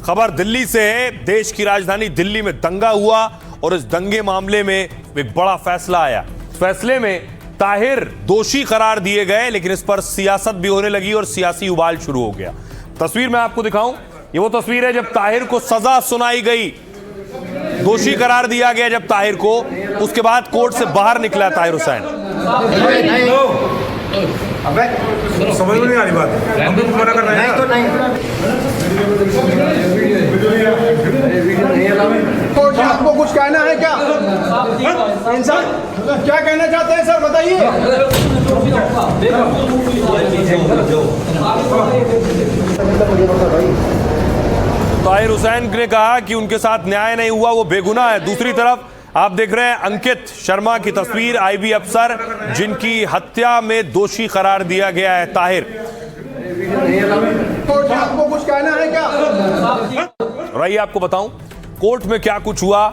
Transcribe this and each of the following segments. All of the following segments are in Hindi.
खबर दिल्ली से है। देश की राजधानी दिल्ली में दंगा हुआ और इस दंगे मामले में एक बड़ा फैसला आया। फैसले में ताहिर दोषी करार दिए गए, लेकिन इस पर सियासत भी होने लगी और सियासी उबाल शुरू हो गया। तस्वीर मैं आपको दिखाऊं, ये वो तस्वीर है जब ताहिर को सजा सुनाई गई, दोषी करार दिया गया जब ताहिर को, उसके बाद कोर्ट से बाहर निकला ताहिर हुसैन। अबे समझ में नहीं आ रही बात, हम तो मना कर रहे हैं। नहीं तो नहीं, तो आपको कुछ कहना है क्या? इंसान क्या कहना चाहते हैं सर, बताइए। ताहिर हुसैन ने कहा कि उनके साथ न्याय नहीं हुआ, वो बेगुनाह है। दूसरी तरफ आप देख रहे हैं अंकित शर्मा की तस्वीर, आईबी अफसर जिनकी हत्या में दोषी करार दिया गया है ताहिर। तो आपको कुछ कहना है क्या? रही आपको बताऊं कोर्ट में क्या कुछ हुआ,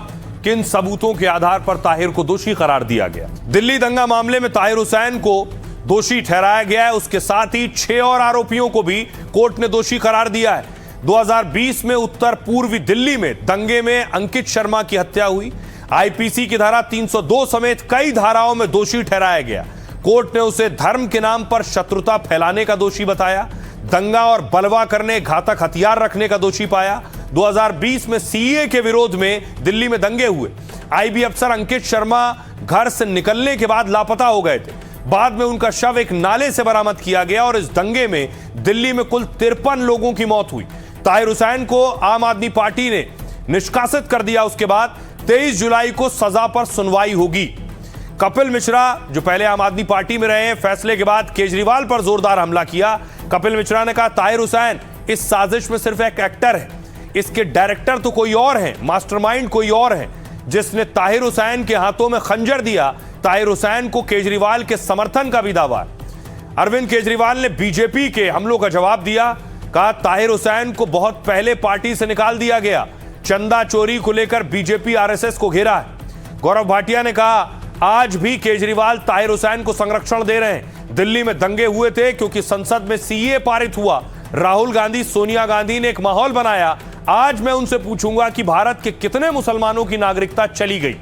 किन सबूतों के आधार पर ताहिर को दोषी करार दिया गया। दिल्ली दंगा मामले में ताहिर हुसैन को दोषी ठहराया गया है, उसके साथ ही 6 और आरोपियों को भी कोर्ट ने दोषी करार दिया है। 2020 में उत्तर पूर्वी दिल्ली में दंगे में अंकित शर्मा की हत्या हुई। आईपीसी की धारा 302 समेत कई धाराओं में दोषी ठहराया गया। कोर्ट ने उसे धर्म के नाम पर शत्रुता फैलाने का दोषी बताया, दंगा और बलवा करने, घातक हथियार रखने का दोषी पाया। 2020 में सीए के विरोध में दिल्ली में दंगे हुए। आईबी अफसर अंकित शर्मा घर से निकलने के बाद लापता हो गए थे। बाद में उनका शव एक नाले से बरामद किया गया और इस दंगे में दिल्ली में कुल 53 लोगों की मौत हुई। ताहिर हुसैन को आम आदमी पार्टी ने निष्कासित कर दिया। उसके बाद 23 जुलाई को सजा पर सुनवाई होगी। कपिल मिश्रा जो पहले आम आदमी पार्टी में रहे हैं, फैसले के बाद केजरीवाल पर जोरदार हमला किया। कपिल मिश्रा ने कहा ताहिर हुसैन इस साजिश में सिर्फ एक एक्टर है, इसके डायरेक्टर तो कोई और है, मास्टरमाइंड कोई और है। जिसने ताहिर हुसैन के हाथों में खंजर दिया, ताहिर हुसैन को केजरीवाल के समर्थन का भी दावा। अरविंद केजरीवाल ने बीजेपी के हमलों का जवाब दिया, कहा ताहिर हुसैन को बहुत पहले पार्टी से निकाल दिया गया, चंदा चोरी को लेकर बीजेपी आरएसएस को घेरा है। गौरव भाटिया ने कहा आज भी केजरीवाल ताहिर हुसैन को संरक्षण दे रहे हैं। दिल्ली में दंगे हुए थे क्योंकि संसद में सीए पारित हुआ। राहुल गांधी, सोनिया गांधी ने एक माहौल बनाया। आज मैं उनसे पूछूंगा कि भारत के कितने मुसलमानों की नागरिकता चली गई।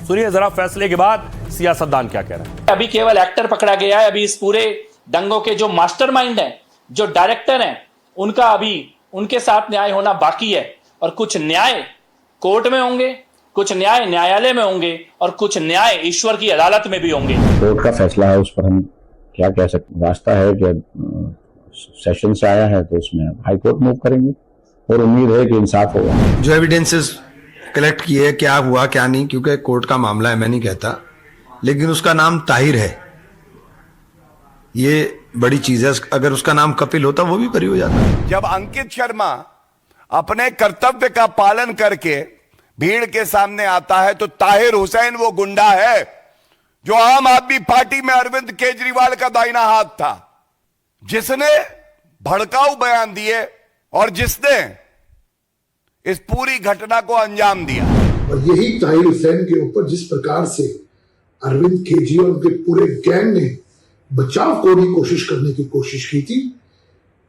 सुनिए जरा फैसले के बाद सियासतदान क्या कह रहे हैं। अभी केवल एक्टर पकड़ा गया है। अभी इस पूरे दंगों के जो मास्टरमाइंड हैं, जो डायरेक्टर हैं, उनका अभी उनके साथ न्याय होना बाकी है। और कुछ न्याय कोर्ट में होंगे, कुछ न्याय न्यायालय में होंगे और कुछ न्याय ईश्वर की अदालत में भी होंगे। कोर्ट का फैसला है, उस पर हम क्या कह सकते। रास्ता है कि सेशन से आया है तो उसमें हाई कोर्ट मूव करेंगे और उम्मीद है कि इंसाफ होगा। जो एविडेंसेस कलेक्ट किए, क्या हुआ क्या नहीं, क्योंकि कोर्ट का मामला है, मैं नहीं कहता, लेकिन उसका नाम ताहिर है, ये बड़ी चीज है। अगर उसका नाम कपिल होता वो भी बरी हो जाता। जब अंकित शर्मा अपने कर्तव्य का पालन करके भीड़ के सामने आता है तो ताहिर हुसैन वो गुंडा है जो आम आदमी पार्टी में अरविंद केजरीवाल का दाहिना हाथ था, जिसने भड़काऊ बयान दिए और जिसने इस पूरी घटना को अंजाम दिया। और यही ताहिर हुसैन के ऊपर जिस प्रकार से अरविंद केजरीवाल के पूरे गैंग ने बचाव को भी कोशिश करने की कोशिश की थी,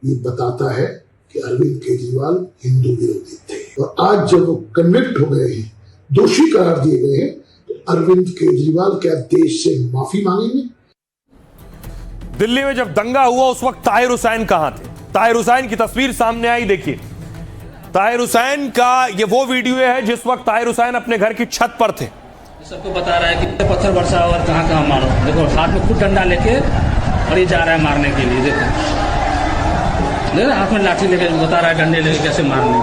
ये बताता है कि अरविंद केजरीवाल हिंदू विरोधी थे। और आज जब वो कन्विक्ट हो गए हैं, दोषी करार दिए गए हैं, तो अरविंद केजरीवाल क्या देश से माफी मांगेंगे? दिल्ली में जब दंगा हुआ उस वक्त ताहिर हुसैन कहां थे? ताहिर हुसैन की तस्वीर सामने आई, देखिए। ताहिर हुसैन का ये वो वीडियो है जिस वक्त ताहिर हुसैन अपने घर की छत पर थे। सबको बता रहा है कि पत्थर बरसा और कहां कहां मारो। देखो हाथ में खुद डंडा लेके और ये जा रहा है मारने के लिए। देखो हाथ में लाठी लेके बता रहा है, डंडे लेके कैसे मारने।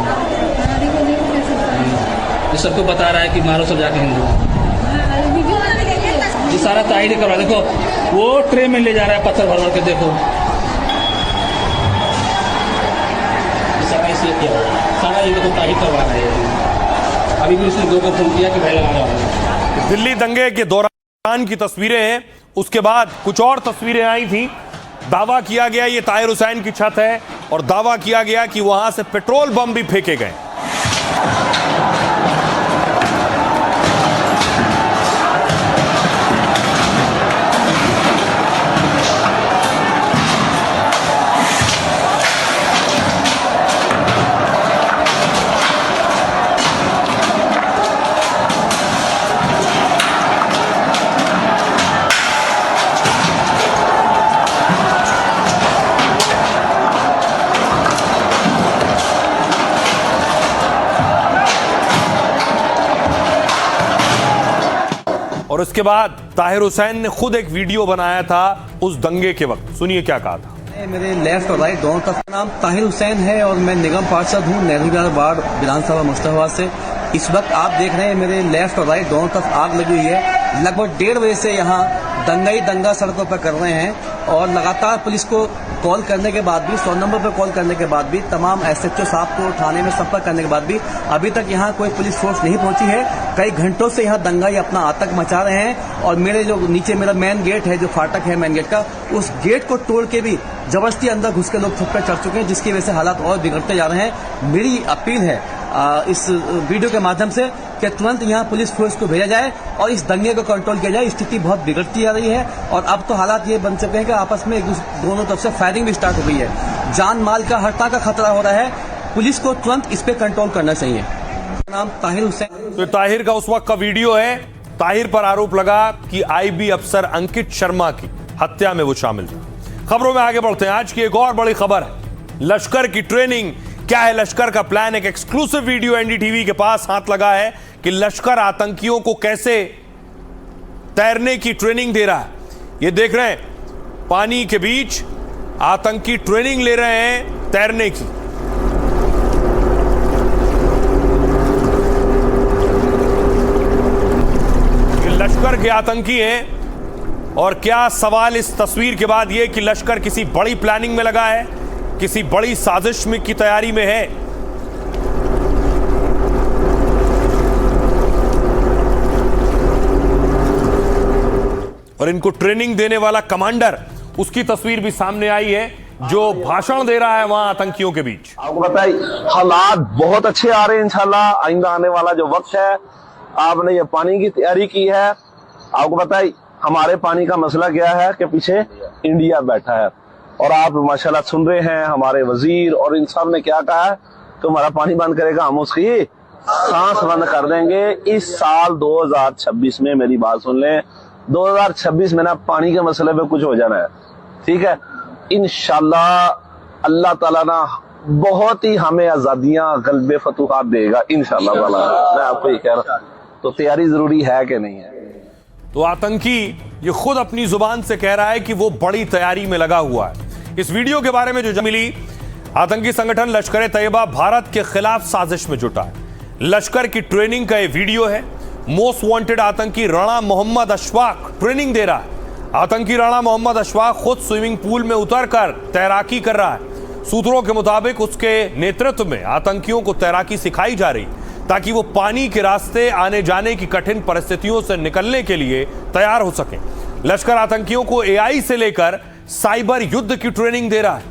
ये सबको बता रहा है कि मारो सब जाके हिंदू। ये सारा ताहिर करवा। देखो वो ट्रे में ले जा रहा है पत्थर भर भर के। देखो इसलिए किया सारा ये देखो ताहिर करवा रहा है। अभी भी उसने 2 को फोन किया कि भाई लगा रहा। दिल्ली दंगे के दौरान की तस्वीरें हैं। उसके बाद कुछ और तस्वीरें आई थी। दावा किया गया ये ताहिर हुसैन की छत है और दावा किया गया कि वहां से पेट्रोल बम भी फेंके गए। और उसके बाद ताहिर हुसैन ने खुद एक वीडियो बनाया था उस दंगे के वक्त। सुनिए क्या कहा था। मेरे लेफ्ट और राइट दोनों तरफ नाम ताहिर हुसैन है और मैं निगम पार्षद हूँ नेहरू वार्ड विधानसभा मुश्ताबाद से। इस वक्त आप देख रहे हैं मेरे लेफ्ट और राइट दोनों तरफ आग लगी हुई है। लगभग 1:30 बजे से यहाँ दंगा ही दंगा सड़कों पर कर रहे हैं और लगातार पुलिस को कॉल करने के बाद भी 100 नंबर पर कॉल करने के बाद भी तमाम SHO साहब को थाने में संपर्क करने के बाद भी अभी तक यहाँ कोई पुलिस फोर्स नहीं पहुंची है। कई घंटों से यहाँ दंगा ही अपना आतंक मचा रहे हैं और मेरे जो नीचे मेरा मेन गेट है, जो फाटक है मेन गेट का, उस गेट को तोड़ के भी जबरदस्ती अंदर घुस के लोग छुप कर चढ़ चुके हैं, जिसकी वजह से हालात और बिगड़ते जा रहे हैं। मेरी अपील है इस वीडियो के माध्यम से कि तुरंत यहाँ पुलिस फोर्स को भेजा जाए और इस दंगे को कंट्रोल किया जाए। स्थिति बहुत बिगड़ती जा रही है और अब तो हालात ये बन चुके हैं कि आपस में दोनों तरफ से फायरिंग भी स्टार्ट हो गई है। जान माल का हर तरह का खतरा हो रहा है। पुलिस को तुरंत इस पे कंट्रोल करना चाहिए। नाम ताहिर हुसैन। तो ताहिर का उस वक्त का वीडियो है। ताहिर पर आरोप लगा कि IB अफसर अंकित शर्मा की हत्या में वो शामिल था। खबरों में आगे बढ़ते हैं। आज की एक और बड़ी खबर है लश्कर की ट्रेनिंग। क्या है लश्कर का प्लान? एक एक्सक्लूसिव वीडियो NDTV के पास हाथ लगा है कि लश्कर आतंकियों को कैसे तैरने की ट्रेनिंग दे रहा है। ये देख रहे हैं पानी के बीच आतंकी ट्रेनिंग ले रहे हैं तैरने की। ये लश्कर के आतंकी हैं और क्या सवाल इस तस्वीर के बाद यह कि लश्कर किसी बड़ी प्लानिंग में लगा है, किसी बड़ी साजिश में की तैयारी में है। और इनको ट्रेनिंग देने वाला कमांडर, उसकी तस्वीर भी सामने आई है जो भाषण दे रहा है वहां आतंकियों के बीच। आपको पता है हालात बहुत अच्छे आ रहे हैं इंशाल्लाह। आइंदा आने वाला जो वक्त है, आपने ये पानी की तैयारी की है। आपको पता है हमारे पानी का मसला क्या है कि पीछे इंडिया बैठा है और आप माशाल्लाह सुन रहे हैं हमारे वजीर और इन सब ने क्या कहा है कि हमारा पानी बंद करेगा, हम उसकी सांस बंद कर देंगे इस साल 2026 में। मेरी बात सुन लें, 2026 में ना पानी के मसले पे कुछ हो जाना है, ठीक है। इंशाल्लाह अल्लाह ताला ना बहुत ही हमें आजादियां गलबे फतूहात देगा इंशाल्लाह ताला। मैं आपको ये कह रहा हूं, तो तैयारी जरूरी है कि नहीं है। तो आतंकी ये खुद अपनी जुबान से कह रहा है कि वो बड़ी तैयारी में लगा हुआ है। इस वीडियो के बारे में जो मिली, आतंकी संगठन लश्कर तैयबा भारत के खिलाफ साजिश में जुटा है। लश्कर की ट्रेनिंग का ये वीडियो है। मोस्ट वांटेड आतंकी राणा मोहम्मद अशफाक ट्रेनिंग दे रहा है। आतंकी राणा मोहम्मद अशफाक खुद स्विमिंग पूल में उतरकर तैराकी कर रहा है। सूत्रों के मुताबिक उसके नेतृत्व में आतंकियों को तैराकी सिखाई जा रही ताकि वो पानी के रास्ते आने जाने की कठिन परिस्थितियों से निकलने के लिए तैयार हो सके। लश्कर आतंकियों को AI से लेकर साइबर युद्ध की ट्रेनिंग दे रहा है।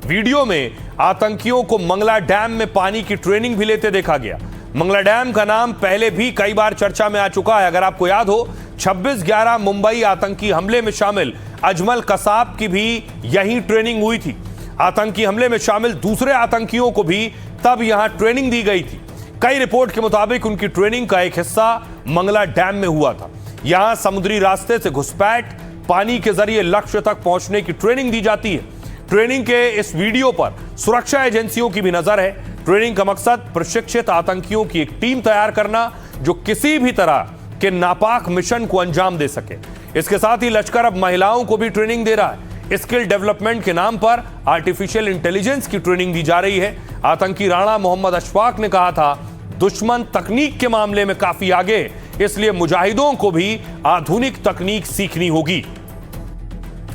वीडियो में आतंकियों को मंगला डैम में पानी की ट्रेनिंग भी लेते देखा गया। मंगला डैम का नाम पहले भी कई बार चर्चा में आ चुका है। अगर आपको याद हो 26/11 मुंबई आतंकी हमले में शामिल अजमल कसाब की भी यही ट्रेनिंग हुई थी। आतंकी हमले में शामिल दूसरे आतंकियों को भी तब यहां ट्रेनिंग दी गई थी। कई रिपोर्ट के मुताबिक उनकी ट्रेनिंग का एक हिस्सा मंगला डैम में हुआ था। यहां समुद्री रास्ते से घुसपैठ, पानी के जरिए लक्ष्य तक पहुंचने की ट्रेनिंग दी जाती है। ट्रेनिंग के इस वीडियो पर सुरक्षा एजेंसियों की भी नजर है। ट्रेनिंग का मकसद प्रशिक्षित आतंकियों की एक टीम तैयार करना जो किसी भी तरह के नापाक मिशन को अंजाम दे सके। इसके साथ ही लश्कर अब महिलाओं को भी ट्रेनिंग दे रहा है। स्किल डेवलपमेंट के नाम पर आर्टिफिशियल इंटेलिजेंस की ट्रेनिंग दी जा रही है। आतंकी राणा मोहम्मद अशफाक ने कहा था दुश्मन तकनीक के मामले में काफी आगे, इसलिए मुजाहिदों को भी आधुनिक तकनीक सीखनी होगी।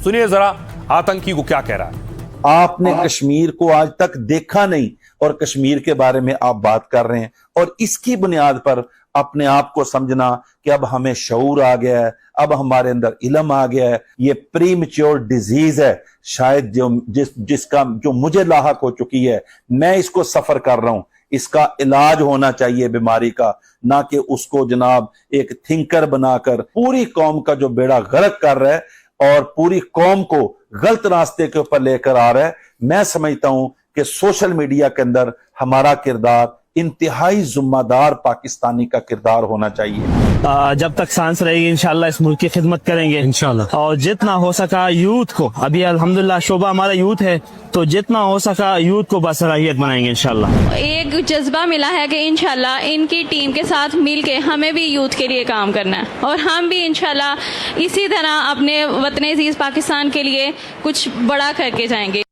सुनिए जरा आतंकी को क्या कह रहा है। आपने कश्मीर को आज तक देखा नहीं और कश्मीर के बारे में आप बात कर रहे हैं और इसकी बुनियाद पर अपने आप को समझना कि अब हमें शऊर आ गया है, अब हमारे अंदर इल्म आ गया है। ये प्रीमेच्योर डिजीज है शायद जिसका जो मुझे लाहक हो चुकी है। मैं इसको सफर कर रहा हूं। इसका इलाज होना चाहिए बीमारी का, ना कि उसको जनाब एक थिंकर बनाकर पूरी कौम का जो बेड़ा गर्क कर रहा है और पूरी कौम को गलत रास्ते के ऊपर लेकर आ रहा है। मैं समझता हूं कि सोशल मीडिया के अंदर हमारा किरदार इंतहाई जिम्मेदार पाकिस्तानी का किरदार होना चाहिए। जब तक सांस रहेगी इंशाल्लाह इस मुल्क की खिदमत करेंगे इंशाल्लाह, और जितना हो सका यूथ को, अभी अल्हम्दुलिल्लाह शोभा हमारा यूथ है, तो जितना हो सका यूथ को बासलाहियत बनाएंगे इंशाल्लाह। एक जज्बा मिला है कि इंशाल्लाह इनकी टीम के साथ मिलके हमें भी यूथ के लिए काम करना है, और हम भी इंशाल्लाह इसी तरह अपने वतन अजीज पाकिस्तान के लिए कुछ बड़ा करके जाएंगे।